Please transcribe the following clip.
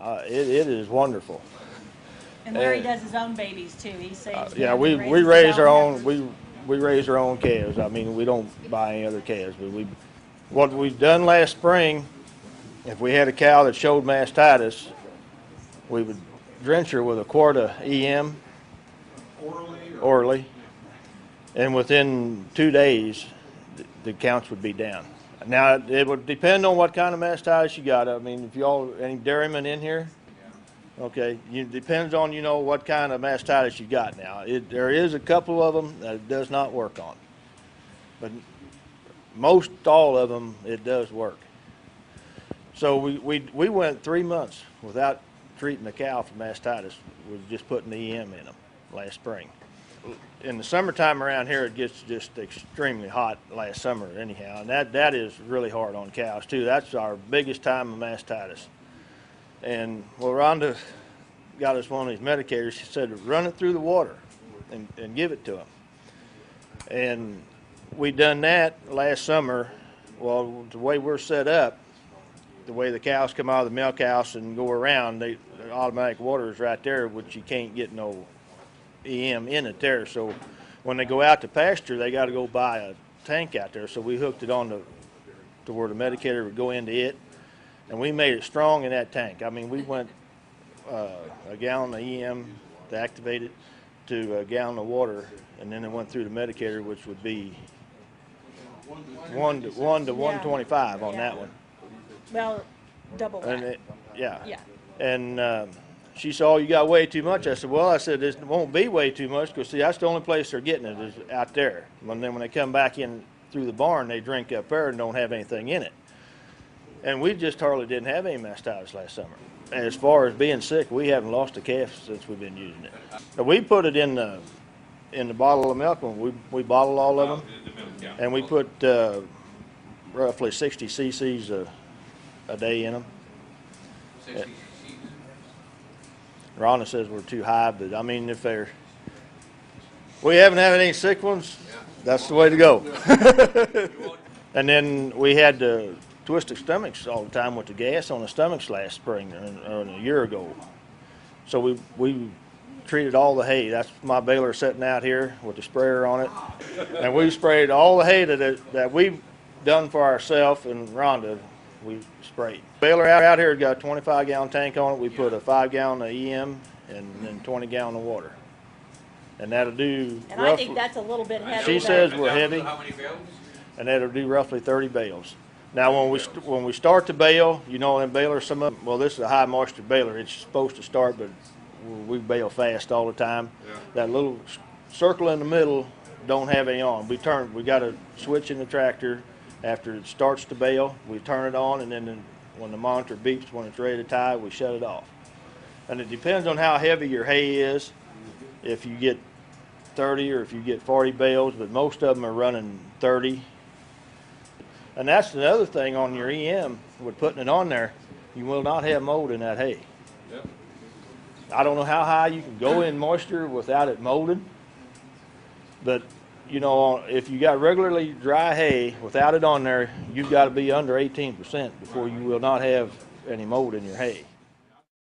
It is wonderful. And Larry does his own babies too. He saves Yeah, them we and raises raise his our own own heifers. we raise our own calves. I mean, we don't buy any other calves. But what we've done last spring, if we had a cow that showed mastitis, we would drench her with a quart of EM orally, and within 2 days, the counts would be down. Now, it would depend on what kind of mastitis you got. I mean, if y'all, any dairymen in here? Okay, it depends on, what kind of mastitis you got now. There is a couple of them that it does not work on. But most all of them, it does work. So we went 3 months without treating the cow for mastitis. We were just putting the EM in them last spring. In the summertime around here, it gets just extremely hot last summer anyhow, and that is really hard on cows too. That's our biggest time of mastitis. And well, Rhonda got us one of these medicators. She said, run it through the water and give it to them. And we done that last summer. Well, the way we're set up, the way the cows come out of the milk house and go around, the automatic water is right there, which you can't get no EM in it there. So when they go out to pasture, they got to go buy a tank out there. So we hooked it on to where the medicator would go into it, and we made it strong in that tank. I mean, we went a gallon of EM to activate it to a gallon of water, and then it went through the medicator, which would be 1 to 125 on that one. Well, double that. Yeah. And she said, oh, you got way too much. I said, well, this won't be way too much, because, see, that's the only place they're getting it is out there. And then when they come back in through the barn, they drink up there and don't have anything in it. And we just hardly didn't have any mastitis last summer. As far as being sick, we haven't lost a calf since we've been using it. But we put it in the bottle of milk when we bottle all of them, and we put roughly 60 cc's a day in them. 60 cc's. Rhonda says we're too high, but I mean, we haven't had any sick ones, that's the way to go. And then we had to twist the stomachs all the time with the gas on the stomachs last spring or a year ago. So we treated all the hay. That's my baler sitting out here with the sprayer on it. And we sprayed all the hay that we've done for ourselves, and Rhonda, we sprayed. Baler out here has got a 25-gallon tank on it. We put a 5-gallon of EM and then 20 gallons of water. And that'll do And roughly, I think that's a little bit heavy. she says we're heavy. How many bales? And that'll do roughly 30 bales. Now, when we start the bale, them balers, some of them, well, this is a high moisture baler. It's supposed to start, but we bale fast all the time. Yeah. That little circle in the middle don't have any on. We got a switch in the tractor. After it starts to bale, we turn it on, and then when the monitor beeps when it's ready to tie, we shut it off. And it depends on how heavy your hay is, if you get 30 or if you get 40 bales, but most of them are running 30. And that's another thing on your EM with putting it on there, you will not have mold in that hay. Yep. I don't know how high you can go in moisture without it molding, but if you got regularly dry hay without it on there, you've got to be under 18% before you will not have any mold in your hay.